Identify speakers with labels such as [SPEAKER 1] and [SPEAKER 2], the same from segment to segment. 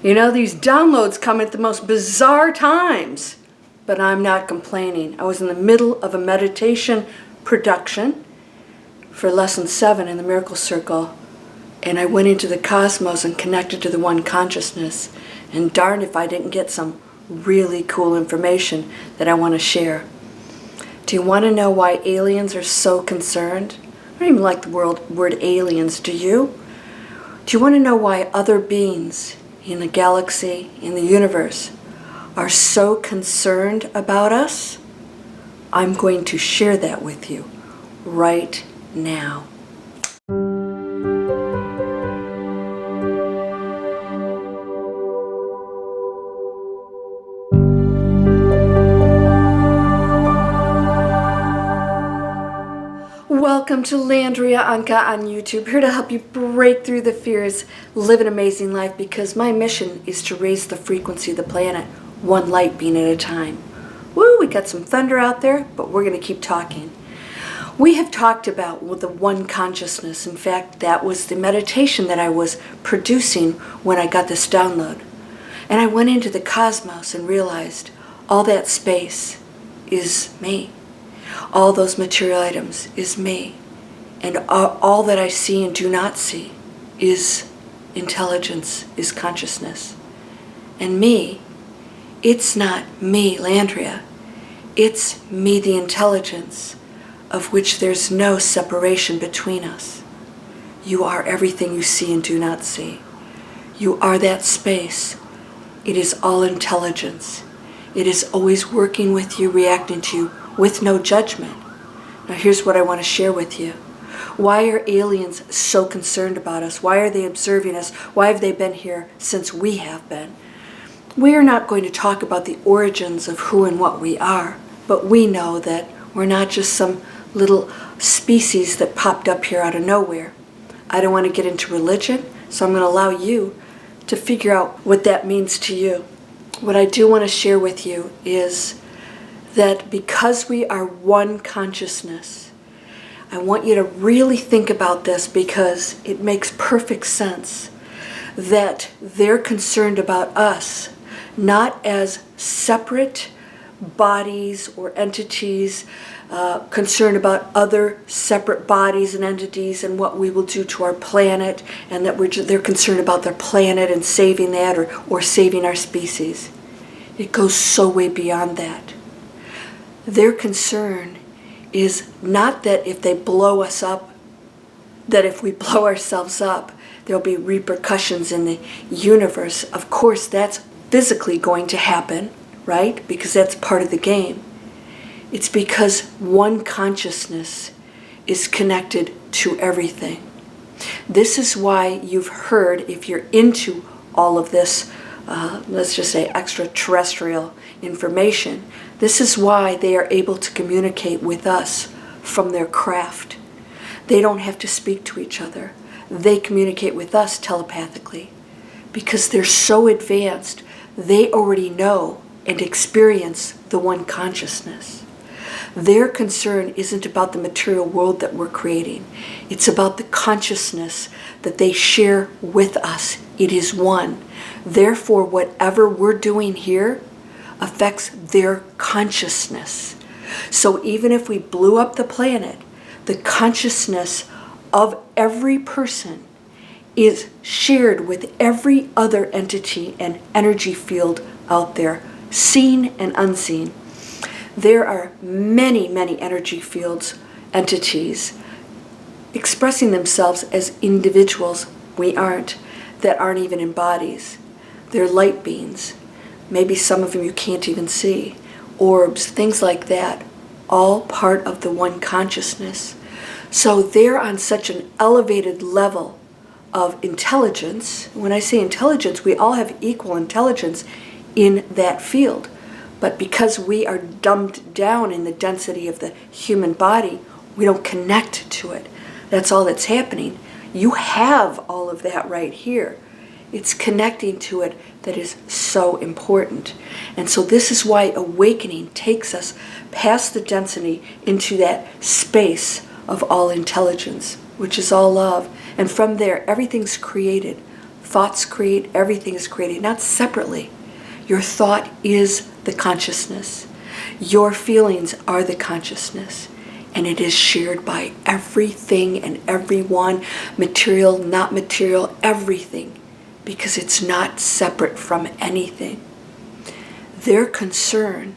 [SPEAKER 1] You know, these downloads come at the most bizarre times, but I'm not complaining. I was in the middle of a meditation production for lesson 7 in the Miracle Circle, and I went into the cosmos and connected to the one consciousness, and darn if I didn't get some really cool information that I want to share. Do you want to know why aliens are so concerned? I don't even like the word aliens, do you? Do you want to know why other beings in the galaxy, in the universe, are so concerned about us? I'm going to share that with you right now. Welcome to Landria Onkka on YouTube, here to help you break through the fears, live an amazing life, because my mission is to raise the frequency of the planet, one light being at a time. Woo, we got some thunder out there, but we're going to keep talking. We have talked about the one consciousness. In fact, that was the meditation that I was producing when I got this download. And I went into the cosmos and realized all that space is me. All those material items is me. And all that I see and do not see is intelligence, is consciousness. And me, it's not me, Landria. It's me, the intelligence, of which there's no separation between us. You are everything you see and do not see. You are that space. It is all intelligence. It is always working with you, reacting to you, with no judgment. Now here's what I want to share with you. Why are aliens so concerned about us? Why are they observing us? Why have they been here since we have been? We are not going to talk about the origins of who and what we are, but we know that we're not just some little species that popped up here out of nowhere. I don't want to get into religion, so I'm going to allow you to figure out what that means to you. What I do want to share with you is that because we are one consciousness, I want you to really think about this, because it makes perfect sense that they're concerned about us, not as separate bodies or entities, concerned about other separate bodies and entities and what we will do to our planet, and that they're concerned about their planet and saving that, or saving our species. It goes so way beyond that. Their concern is not that if they blow us up, that if we blow ourselves up, there'll be repercussions in the universe. Of course, that's physically going to happen, right? Because that's part of the game. It's because one consciousness is connected to everything. This is why you've heard, if you're into all of this, let's just say extraterrestrial information, this is why they are able to communicate with us from their craft. They don't have to speak to each other. They communicate with us telepathically, because they're so advanced, they already know and experience the one consciousness. Their concern isn't about the material world that we're creating. It's about the consciousness that they share with us. It is one. Therefore, whatever we're doing here affects their consciousness. So even if we blew up the planet, the consciousness of every person is shared with every other entity and energy field out there, seen and unseen. There are many, many energy fields, entities, expressing themselves as individuals. We aren't, that aren't even in bodies. They're light beings. Maybe some of them you can't even see. Orbs, things like that. All part of the one consciousness. So they're on such an elevated level of intelligence. When I say intelligence, we all have equal intelligence in that field. But because we are dumbed down in the density of the human body, we don't connect to it. That's all that's happening. You have all of that right here. It's connecting to it that is so important. And so this is why awakening takes us past the density into that space of all intelligence, which is all love. And from there, everything's created Thoughts create, everything is created, not separately. Your thought is the consciousness. Your feelings are the consciousness. And it is shared by everything and everyone, material, not material, everything. Because it's not separate from anything. Their concern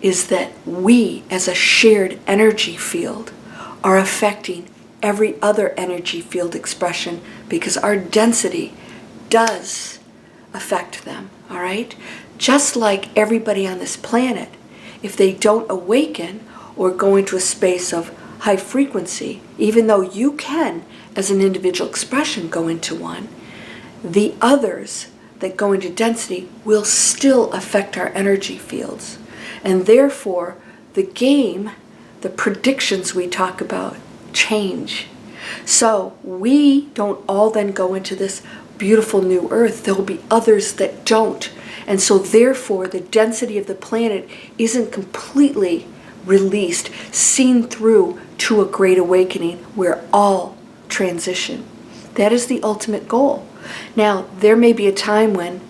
[SPEAKER 1] is that we, as a shared energy field, are affecting every other energy field expression because our density does affect them, all right? Just like everybody on this planet, if they don't awaken or go into a space of high frequency, even though you can, as an individual expression, go into one, the others that go into density will still affect our energy fields. And therefore, the game, the predictions we talk about, change. So we don't all then go into this beautiful new earth. There will be others that don't. And so therefore, the density of the planet isn't completely released, seen through to a great awakening where all transition. That is the ultimate goal. Now, there may be a time when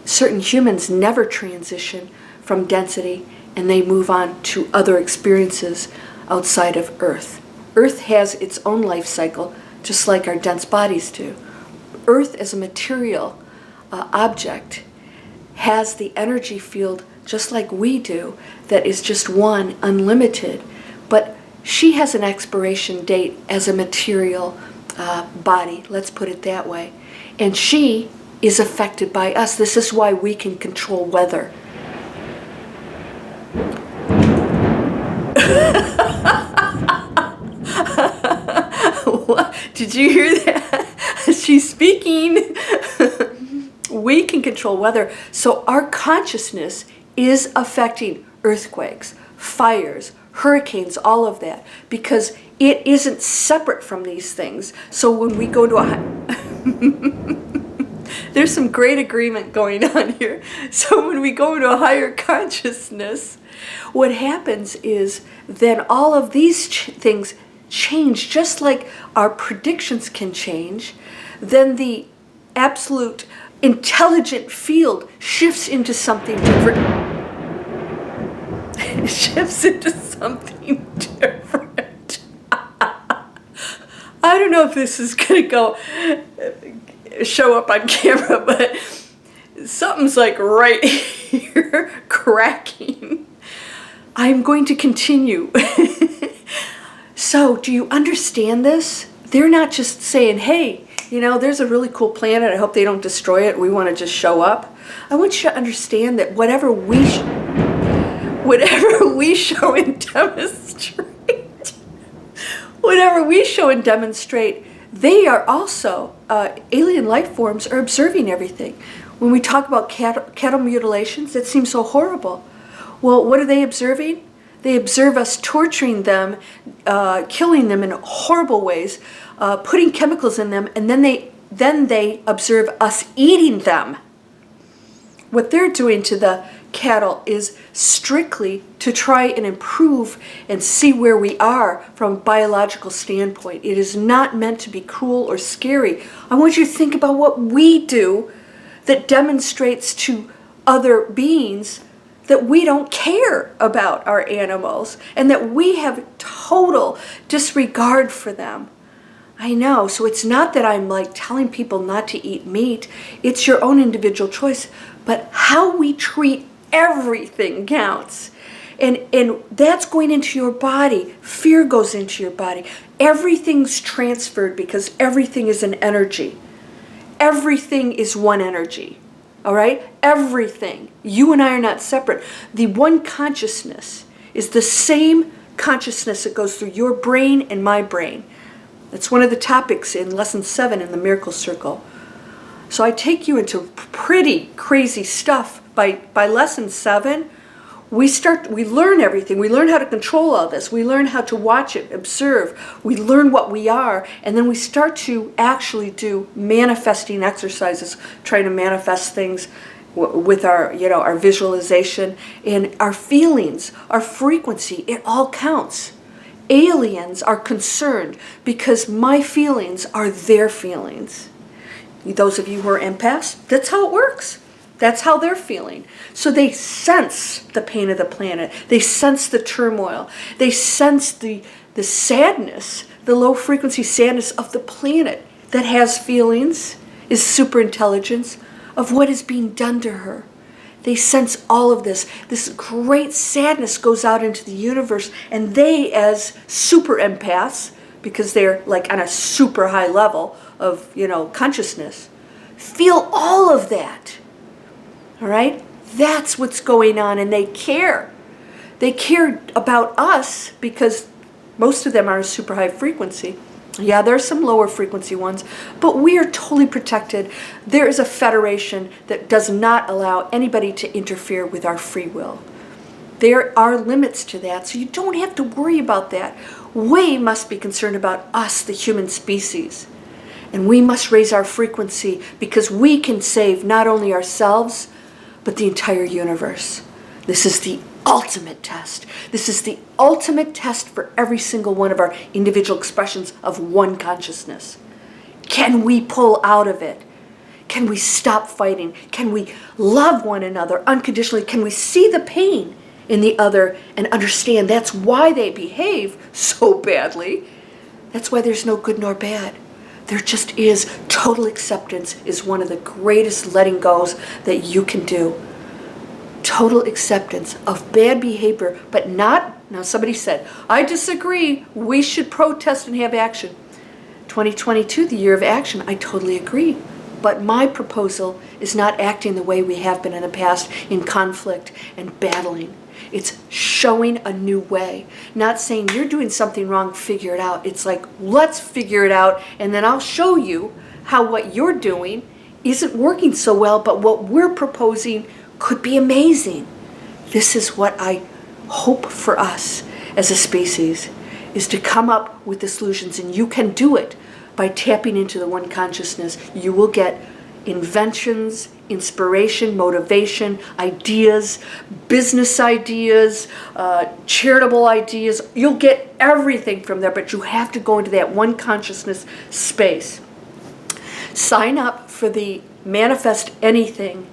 [SPEAKER 1] certain humans never transition from density and they move on to other experiences outside of Earth. Earth has its own life cycle, just like our dense bodies do. Earth as a material object has the energy field just like we do, that is just one, unlimited. But she has an expiration date as a material body, let's put it that way. And she is affected by us. This is why we can control weather. What? Did you hear that? She's speaking. We can control weather. So our consciousness is affecting earthquakes, fires, hurricanes, all of that, because it isn't separate from these things. So when we go to there's some great agreement going on here. So when we go into a higher consciousness, what happens is then all of these things change, just like our predictions can change. Then the absolute intelligent field shifts into something different. It shifts into something different. I don't know if this is going to show up on camera, but something's like right here cracking. I'm going to continue. So, do you understand this? They're not just saying, hey, you know, there's a really cool planet. I hope they don't destroy it. We want to just show up. I want you to understand that whatever we show and demonstrate, they are also, alien life forms are observing everything. When we talk about cattle mutilations, it seems so horrible. Well, what are they observing? They observe us torturing them, killing them in horrible ways, putting chemicals in them, and then they observe us eating them. What they're doing to the cattle is strictly to try and improve and see where we are from a biological standpoint. It is not meant to be cruel or scary. I want you to think about what we do that demonstrates to other beings that we don't care about our animals and that we have total disregard for them. I know, so it's not that I'm like telling people not to eat meat. It's your own individual choice. But how we treat everything counts. And that's going into your body. Fear goes into your body. Everything's transferred because everything is an energy. Everything is one energy. All right? Everything. You and I are not separate. The one consciousness is the same consciousness that goes through your brain and my brain. That's one of the topics in Lesson 7 in the Miracle Circle. So I take you into pretty crazy stuff. By Lesson 7, we learn everything. We learn how to control all this. We learn how to watch it, observe. We learn what we are, and then we start to actually do manifesting exercises, trying to manifest things with our visualization and our feelings, our frequency. It all counts. Aliens are concerned because my feelings are their feelings. Those of you who are empaths, that's how it works. That's how they're feeling. So they sense the pain of the planet. They sense the turmoil. They sense the sadness, the low frequency sadness of the planet that has feelings, is super intelligence of what is being done to her. They sense all of this. This great sadness goes out into the universe, and they, as super empaths, because they're like on a super high level of, consciousness, feel all of that. All right? That's what's going on, and they care. They care about us because most of them are a super high frequency. Yeah, there are some lower frequency ones, but we are totally protected. There is a federation that does not allow anybody to interfere with our free will. There are limits to that, so you don't have to worry about that. We must be concerned about us, the human species. And we must raise our frequency because we can save not only ourselves, but the entire universe. This is the ultimate test. This is the ultimate test for every single one of our individual expressions of one consciousness. Can we pull out of it? Can we stop fighting? Can we love one another unconditionally? Can we see the pain in the other and understand that's why they behave so badly? That's why there's no good nor bad. There just is. Total acceptance is one of the greatest letting goes that you can do. Total acceptance of bad behavior, but not, now somebody said, I disagree, we should protest and have action. 2022, the year of action, I totally agree. But my proposal is not acting the way we have been in the past in conflict and battling. It's showing a new way. Not saying you're doing something wrong, figure it out. It's like, let's figure it out, and then I'll show you how what you're doing isn't working so well, but what we're proposing could be amazing. This is what I hope for us as a species, is to come up with the solutions, and you can do it by tapping into the one consciousness. You will get inventions, inspiration, motivation, ideas, business ideas, charitable ideas. You'll get everything from there, but you have to go into that one consciousness space. Sign up for the Manifest Anything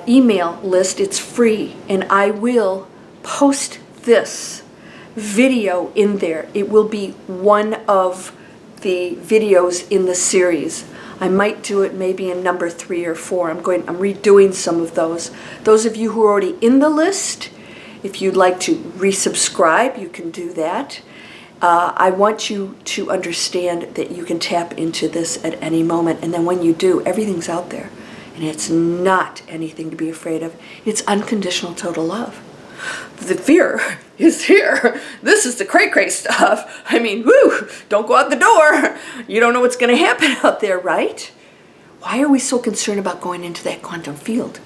[SPEAKER 1] email list. It's free, and I will post this video in there. It will be one of the videos in the series. I might do it maybe in number 3 or 4. I'm redoing some of those. Those of you who are already in the list, if you'd like to resubscribe, you can do that. I want you to understand that you can tap into this at any moment, and then when you do, everything's out there. And it's not anything to be afraid of. It's unconditional total love. The fear is here. This is the cray-cray stuff. I mean, woo, don't go out the door. You don't know what's going to happen out there, right? Why are we so concerned about going into that quantum field?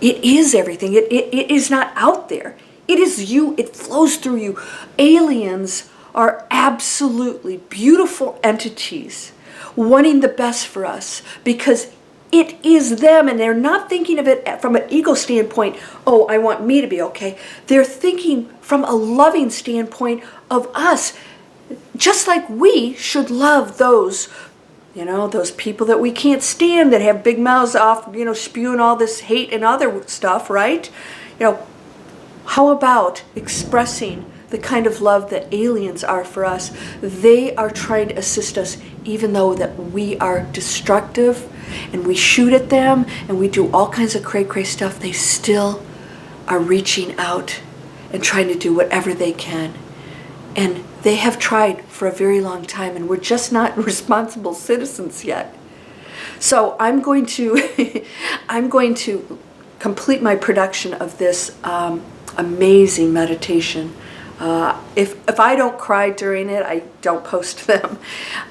[SPEAKER 1] It is everything. It is not out there. It is you. It flows through you. Aliens are absolutely beautiful entities wanting the best for us because it is them, and they're not thinking of it from an ego standpoint, oh, I want me to be okay. They're thinking from a loving standpoint of us, just like we should love those, those people that we can't stand that have big mouths off, spewing all this hate and other stuff, right? How about expressing the kind of love that aliens are for us? They are trying to assist us, even though that we are destructive and we shoot at them and we do all kinds of cray-cray stuff. They still are reaching out and trying to do whatever they can. And they have tried for a very long time, and we're just not responsible citizens yet. So I'm going to complete my production of this amazing meditation. If I don't cry during it, I don't post them.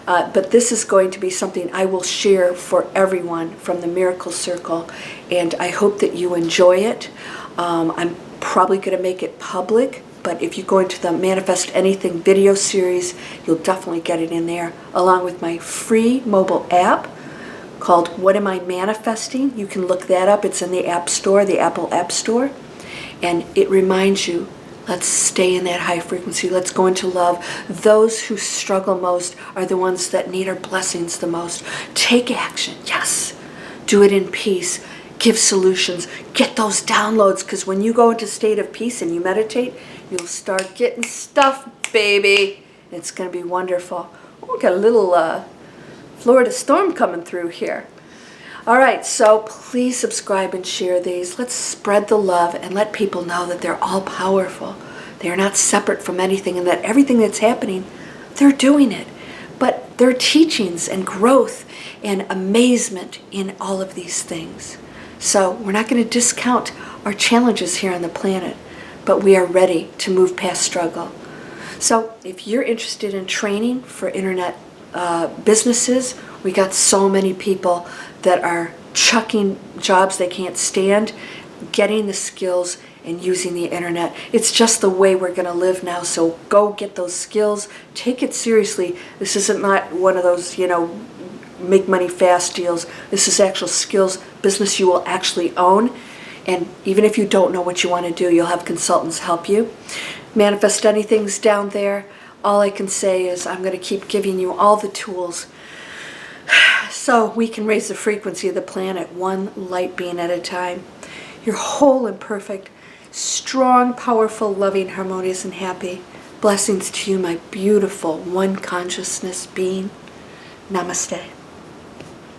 [SPEAKER 1] But this is going to be something I will share for everyone from the Miracle Circle, and I hope that you enjoy it. I'm probably going to make it public, but if you go into the Manifest Anything video series, you'll definitely get it in there, along with my free mobile app called What Am I Manifesting? You can look that up. It's in the App Store, the Apple App Store, and it reminds you Let's stay in that high frequency. Let's go into love. Those who struggle most are the ones that need our blessings the most. Take action. Yes. Do it in peace. Give solutions. Get those downloads, because when you go into a state of peace and you meditate, you'll start getting stuff, baby. It's going to be wonderful. Oh, we got a little Florida storm coming through here. All right, so please subscribe and share these. Let's spread the love and let people know that they're all powerful. They are not separate from anything, and that everything that's happening, they're doing it. But there are teachings and growth and amazement in all of these things. So we're not going to discount our challenges here on the planet, but we are ready to move past struggle. So if you're interested in training for internet businesses, we got so many people that are chucking jobs they can't stand, getting the skills and using the internet. It's just the way we're going to live now. So go get those skills. Take it seriously. This isn't not one of those, make money fast deals. This is actual skills, business you will actually own. And even if you don't know what you want to do, you'll have consultants help you. Manifest Anything's down there. All I can say is I'm going to keep giving you all the tools so we can raise the frequency of the planet one light being at a time. You're whole and perfect, strong, powerful, loving, harmonious, and happy. Blessings to you, my beautiful one consciousness being. Namaste.